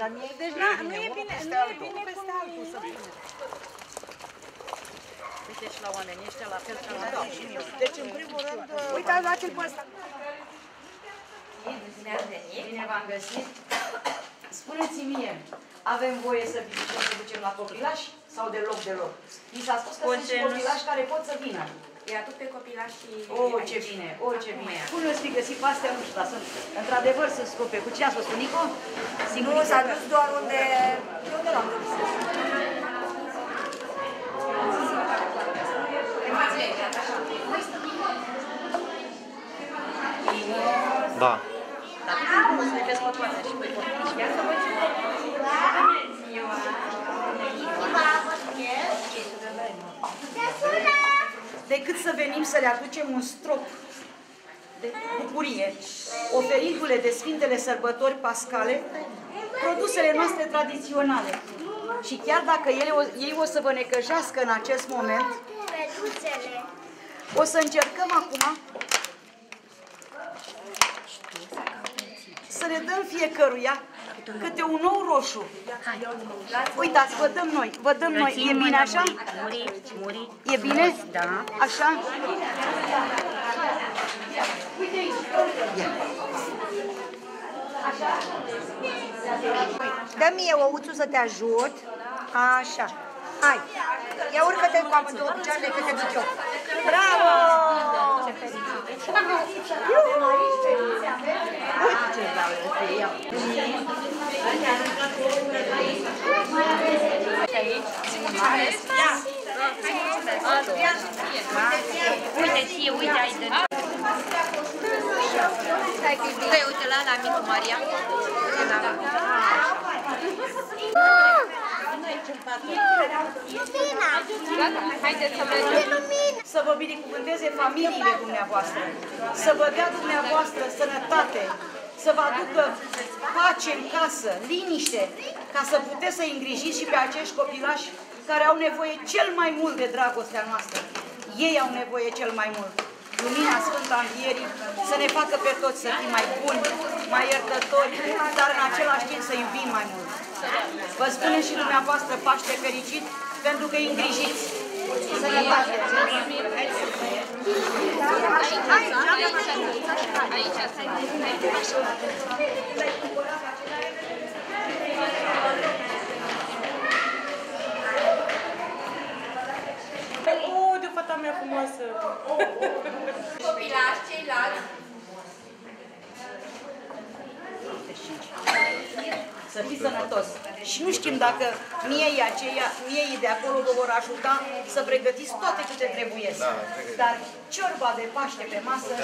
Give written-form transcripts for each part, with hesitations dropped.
Dar mie, deci nu e bine, cum... Uite și la oamenii ăștia, la fel ca la noi. Deci, în primul rând... Uitați la cel pe ăsta. Bine ați venit. Bine v-am găsit. Spuneți-mi mie, avem voie să vizităm, să ducem la copilași sau deloc? Mi s-a spus că sunt și copilași care pot să vină. E atât pe copilașii... Ce bine, ce bine. Cum le-ați fi găsit pe astea? Nu știu, dar sunt, într-adevăr, sunt scope. Cu ce a spus, cu Nico? Nu, s-a dus doar unde l-am dus. Da. Dar cum să ne vezi pe toate și pe copii? Și asta vă ce? Decât să venim să le aducem un strop de bucurie, oferindu-le de Sfintele Sărbători Pascale, produsele noastre tradiționale. Și chiar dacă ei o să vă necăjească în acest moment, o să încercăm acum să le dăm fiecăruia câte un ou roșu. Uitați, vă dăm noi. E bine așa? E bine? Da. Așa? Uite aici. Așa? Dă mie ouțul să te ajut. Așa. Hai. Ia urcă-te cu amândouă picioarele că te duc eu. Bravo! Ce fericit! Uite ce vreau să iau. Uite ție, uite aici de... Stai, uite la micu Maria. Să vă binecuvânteze familiile dumneavoastră, să vă dea dumneavoastră sănătate, să vă aducă pace în casă, liniște, ca să puteți să-i îngrijiți și pe acești copilași care au nevoie cel mai mult de dragostea noastră. Ei au nevoie cel mai mult. Lumina Sfântă a Învierii să ne facă pe toți să fim mai buni, mai iertători, dar în același timp să iubim mai mult. Vă spunem și dumneavoastră Paște fericit, pentru că îi îngrijiți. Sănătate! De fata mea frumoasă! Copilași, ceilalți. Să fii sănătos. Și nu știm dacă miei de acolo vă vor ajuta să pregătiți toate câte trebuie. Dar ciorba de Paște pe masă,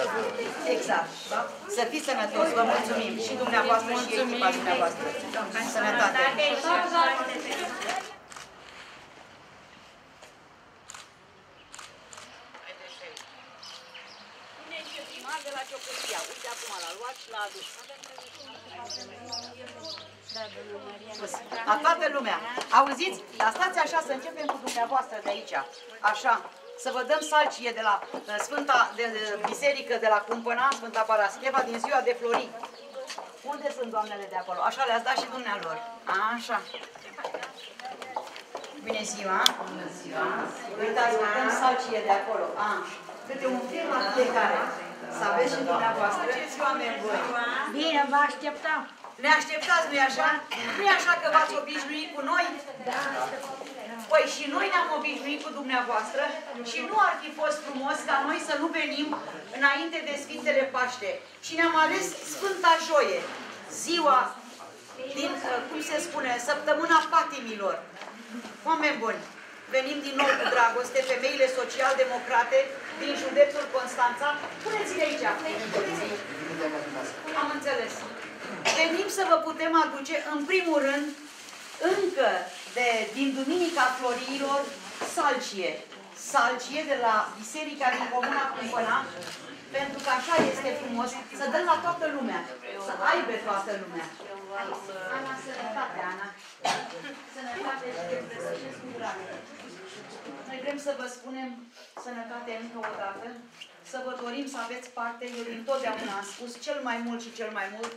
exact. Da? Să fii sănătos, vă mulțumim. Și dumneavoastră și echipa dumneavoastră. Sănătate! De la Ciocârția. Uite acum l-a luat și l-a adus. La toată lumea. Auziți? Dar stați așa să începem cu dumneavoastră de aici. Așa. Să vă dăm salcie de la Sfânta Biserică de la Cumpăna, Sfânta Parascheva, din ziua de Flori. Unde sunt doamnele de acolo? Așa le-ați dat și dumnealor. Așa. Bună ziua! Bună ziua! Uitați, vă dăm salcie de acolo. Câte un fir la fiecare. Să aveți și dumneavoastră. Ce oameni voi? Bine, vă așteptam. Ne așteptați, nu-i așa? Nu-i așa că v-ați obișnuit cu noi? Da. Păi și noi ne-am obișnuit cu dumneavoastră și nu ar fi fost frumos ca noi să nu venim înainte de Sfintele Paște. Și ne-am ales Sfânta Joie, ziua din, cum se spune, săptămâna patimilor. Oameni buni, venim din nou cu dragoste, femeile social-democrate din județul Constanța. Puneți-le aici. Am înțeles. Venim să vă putem aduce, în primul rând, încă din Duminica Florilor, salcie. Salcie de la Biserica din Comuna Cumpăna, pentru că așa este frumos, să dăm la toată lumea, să aibă toată lumea. Ana, sănătate, Ana. Sănătate și te presășesc cu drag. Noi vrem să vă spunem sănătate încă o dată, să vă dorim să aveți parte, eu dintotdeauna am spus, cel mai mult și cel mai mult,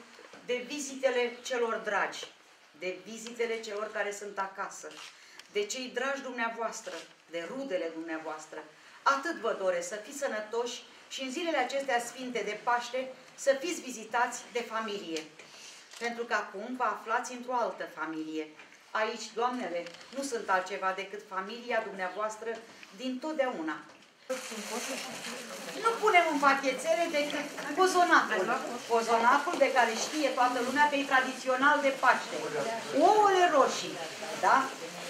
de vizitele celor dragi, de vizitele celor care sunt acasă, de cei dragi dumneavoastră, de rudele dumneavoastră. Atât vă doresc, să fiți sănătoși și în zilele acestea sfinte de Paște să fiți vizitați de familie. Pentru că acum vă aflați într-o altă familie. Aici, doamnele, nu sunt altceva decât familia dumneavoastră din totdeauna. Nu punem în pachețele decât cozonacul. Cozonacul de care știe toată lumea că e tradițional de Paște. Ouăle roșii, da?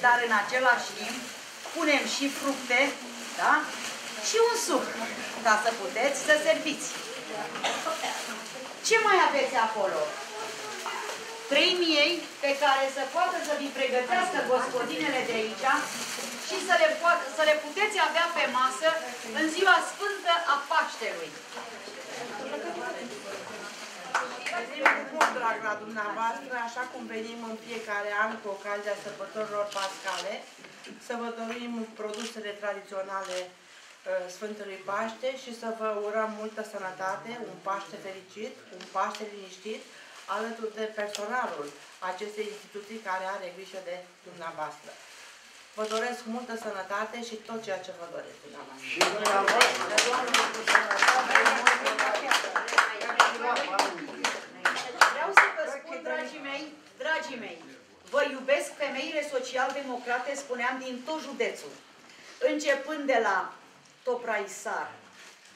Dar în același timp punem și fructe, da? Și un suc, ca să puteți să serviți. Ce mai aveți acolo? 3 miei pe care să poată să vi pregătească gospodinele de aici și să le puteți avea pe masă în ziua sfântă a Paștelui. Venim cu mult drag la dumneavoastră, așa cum venim în fiecare an cu ocazia sărbătorilor pascale, să vă dorim produsele tradiționale Sfântului Paște și să vă urăm multă sănătate, un Paște fericit, un Paște liniștit, alături de personalul acestei instituții care are grijă de dumneavoastră. Vă doresc multă sănătate și tot ceea ce vă doresc dumneavoastră. Și vreau să vă spun, dragii mei, vă iubesc femeile social-democrate, spuneam, din tot județul. Începând de la Topraisar,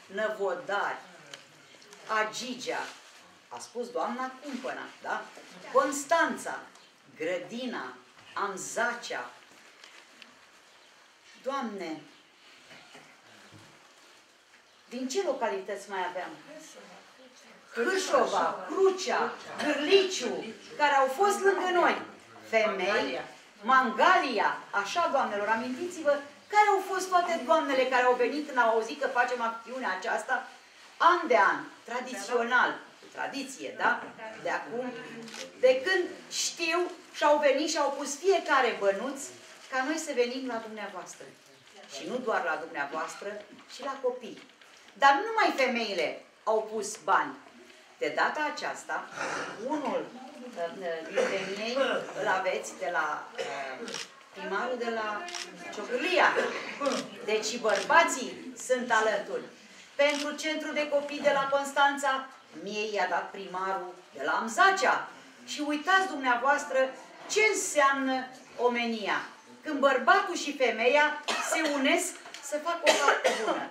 Năvodari, Agigea, a spus doamna Cumpăna, da? Constanța, Grădina, Amzacea. Doamne, din ce localități mai aveam? Hâșova, Crucea, Gârliciu, care au fost lângă noi. Femei, Mangalia, așa, doamnelor, amintiți-vă care au fost toate doamnele care au venit când au auzit că facem acțiunea aceasta, an de an, tradițional, tradiție, da? De acum, de când știu și au venit și au pus fiecare bănuț ca noi să venim la dumneavoastră. Și nu doar la dumneavoastră, și la copii. Dar nu numai femeile au pus bani. De data aceasta, unul dintre ei îl aveți de la primarul de la Ciocârlia. Deci bărbații sunt alături. Pentru centrul de copii de la Constanța, mie i-a dat primarul de la Amzacea. Și uitați dumneavoastră ce înseamnă omenia. Când bărbatul și femeia se unesc să facă o faptă bună.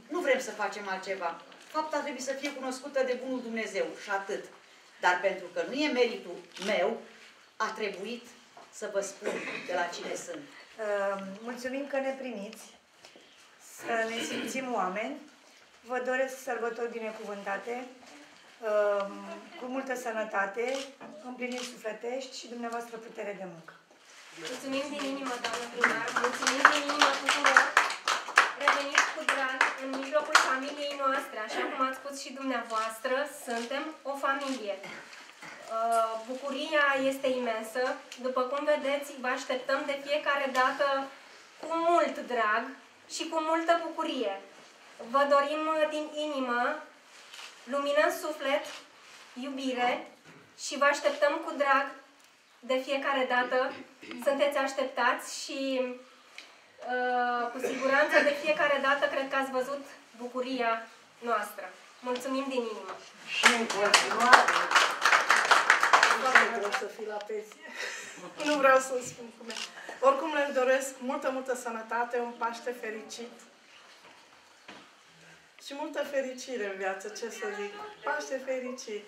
Nu vrem să facem altceva. Fapta trebuie să fie cunoscută de bunul Dumnezeu și atât. Dar pentru că nu e meritul meu, a trebuit să vă spun de la cine sunt. Mulțumim că ne primiți, să ne simțim oameni. Vă doresc sărbători binecuvântate, cu multă sănătate, împliniri sufletești și dumneavoastră putere de muncă. Mulțumim din inimă, doamnă primar, mulțumim din inimă tuturor. Reveniți cu drag în mijlocul familiei noastre, așa cum ați spus și dumneavoastră, suntem o familie. Bucuria este imensă. După cum vedeți, vă așteptăm de fiecare dată cu mult drag și cu multă bucurie. Vă dorim din inimă lumină în suflet, iubire și vă așteptăm cu drag de fiecare dată. Sunteți așteptați și cu siguranță de fiecare dată cred că ați văzut bucuria noastră. Mulțumim din inimă! Și în continuare, Vreau să fii la pensie. Nu vreau să spun cum e. Oricum le doresc multă sănătate, un Paște fericit. Și multă fericire în viață, ce să zic. Paște fericit.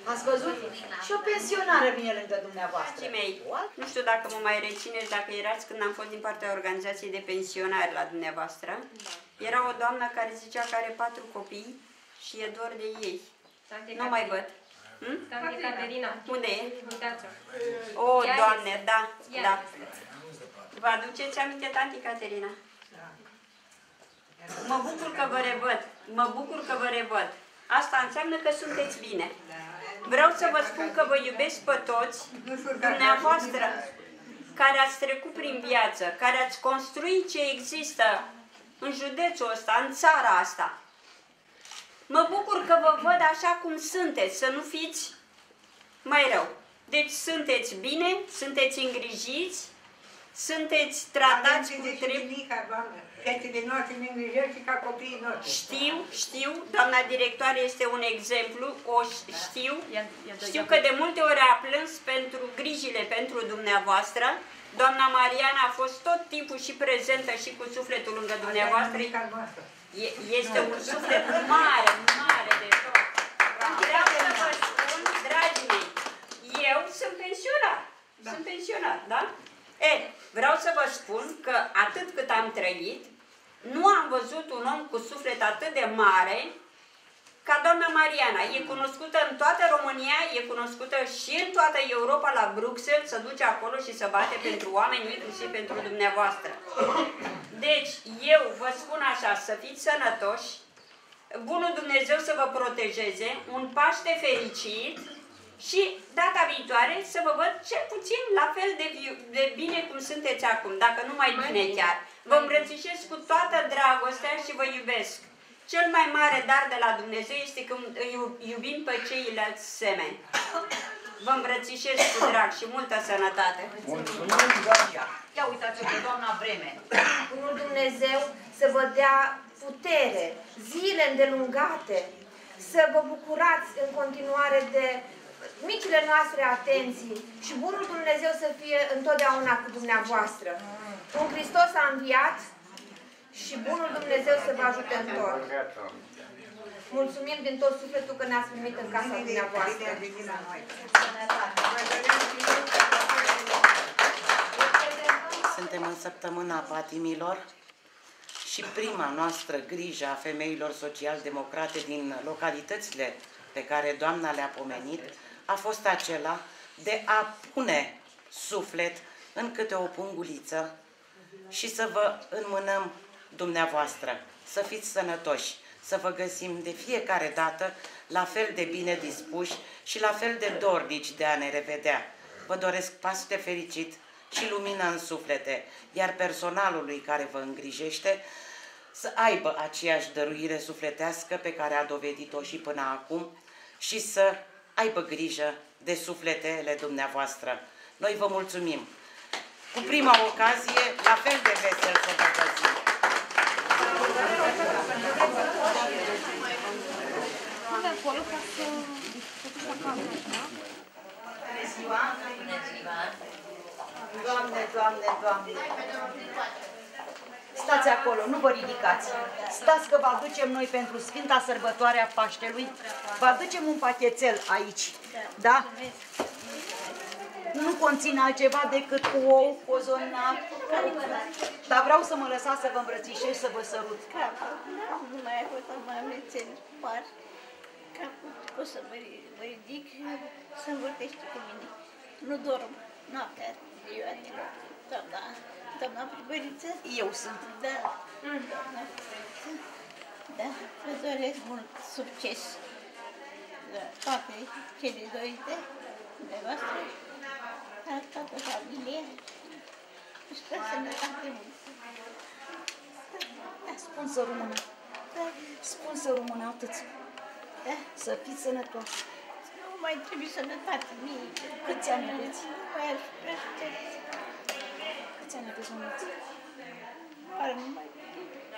Ați văzut? Și o pensionară vine lângă dumneavoastră. Dragii mei, nu știu dacă mă mai rețineți, dacă erați când am fost din partea organizației de pensionari la dumneavoastră. Era o doamnă care zicea că are 4 copii și e dor de ei. Nu mai văd. Tante Caterina. Unde e? Uitați-o. O, Ea Doamne, este. da, Ea da. este. Vă aduceți aminte, tanti Caterina? Mă bucur că vă revăd. Mă bucur că vă revăd. Asta înseamnă că sunteți bine. Vreau să vă spun că vă iubesc pe toți, dumneavoastră, care ați trecut prin viață, care ați construit ce există în județul ăsta, în țara asta. Mă bucur că vă văd așa cum sunteți, să nu fiți mai rău. Deci sunteți bine, sunteți îngrijiți, sunteți tratați cum trebuie. Fetele noastre ne îngrijește ca copiii noștri. Știu, doamna directoare este un exemplu, știu că de multe ori a plâns pentru grijile pentru dumneavoastră. Doamna Mariana a fost tot timpul și prezentă și cu sufletul lângă dumneavoastră. Este un suflet mare, mare de tot. Vreau să vă spun, dragii mei, eu sunt pensionar. Sunt pensionar, da? Vreau să vă spun că atât cât am trăit, nu am văzut un om cu suflet atât de mare ca doamna Mariana. E cunoscută în toată România, e cunoscută și în toată Europa, la Bruxelles, să duce acolo și să bate pentru oameni, inclusiv pentru dumneavoastră. Deci, eu vă spun așa, să fiți sănătoși, bunul Dumnezeu să vă protejeze, un Paște fericit și data viitoare să vă văd cel puțin la fel de bine cum sunteți acum, dacă nu mai bine chiar. Vă îmbrățișez cu toată dragostea și vă iubesc. Cel mai mare dar de la Dumnezeu este când îi iubim pe ceilalți semeni. Vă îmbrățișez cu drag și multă sănătate. Ia uitați-vă pe doamna Vreme. Bunul Dumnezeu să vă dea putere, zile îndelungate, să vă bucurați în continuare de micile noastre atenții și bunul Dumnezeu să fie întotdeauna cu dumneavoastră. Un Hristos a înviat și bunul Dumnezeu să vă ajute în tot. Mulțumim din tot sufletul că ne-ați primit în casa dumneavoastră. Suntem în săptămâna patimilor și prima noastră grijă a femeilor social-democrate din localitățile pe care doamna le-a pomenit a fost acela de a pune suflet în câte o punguliță și să vă înmânăm dumneavoastră, să fiți sănătoși, să vă găsim de fiecare dată la fel de bine dispuși și la fel de dornici de a ne revedea. Vă doresc Paște fericit și lumină în suflete, iar personalului care vă îngrijește să aibă aceeași dăruire sufletească pe care a dovedit-o și până acum și să aibă grijă de sufletele dumneavoastră. Noi vă mulțumim. Cu prima ocazie, la fel de vesel să vă găsim. Doamne, Doamne, Doamne! Stați acolo, nu vă ridicați. Stați că vă aducem noi pentru Sfânta Sărbătoare a Paștelui. Vă aducem un pachetel aici, da? Nu conține altceva decât ou, cozonac. Dar vreau să mă lăsați să vă îmbrățișez, să vă sărut. Nu mai ai fost, mai am rețel, par. Capul pot să mă ridic, să învârtește cu mine. Nu dorm noaptea, ziua deloc. Doamna primăriță? Eu sunt. Da, doamna primăriță. Da, vă doresc mult succes la toate cele dorite dumneavoastră, la toată familia. Sper sănătate mult. Spun să rămână. Spun să rămână atât. Da? Să fiți sănătoși. Nu mai trebuie sănătate mie. Câți ani aveți? Nu mai aș vrea să te... Câți ani aveți, mămiți? Nu mai...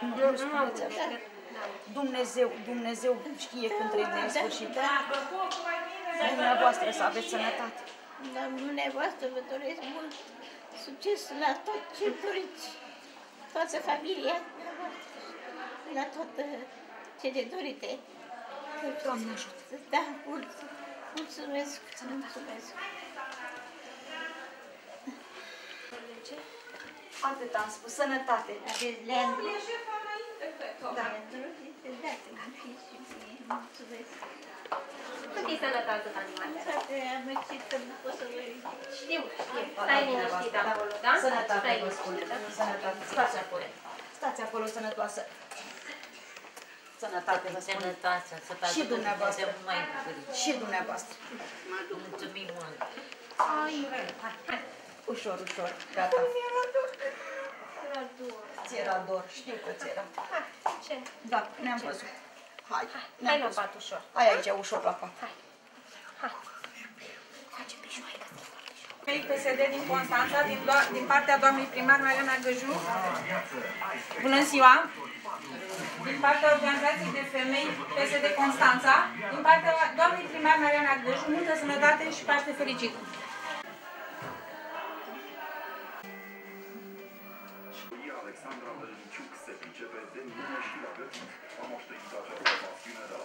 Nu spuneți așa. Dumnezeu știe când trebuie în sfârșit. Dumneavoastră să aveți sănătate. Dar dumneavoastră vă doresc mult succes la tot ce doriți. Toată familia, la tot cele dorite. Doamne ajută. Da, mulțumesc, mulțumesc. Atât am spus, sănătate. Aveți Leandru? Da. Mulțumesc. Să fii sănătate, animale. Foarte amăcit că nu pot să vă ridic. Știu. Stai liniștit acolo, da? Sănătate, vă spun. Sănătate. Stați acolo. Stați acolo, sănătoasă. Sănătate, vă spun. Sănătoasă, să facă Și dumneavoastră. mai bucurit. Și dumneavoastră. Mulțumim mult. Hai. Ușor, ușor. Gata. Ți-era dor. Știu că ți-era. Ce? Da, ne-am văzut. Hai. Hai la pat ușor. Hai aici, ușor la pat. Hai. PSD din Constanța, din partea doamnei primar Mariana Găju. Bună ziua! Din partea organizației de femei PSD Constanța, din partea doamnei primar Mariana Găju, multă sănătate și Paște fericit! Alexandra Mălniciuc se pricepe de mână și la gătit. A moștenit această pasiune de la...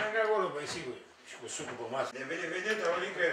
Merg acolo, băi, sigur. Și cu sucul pe masă. De vedere, Aurică.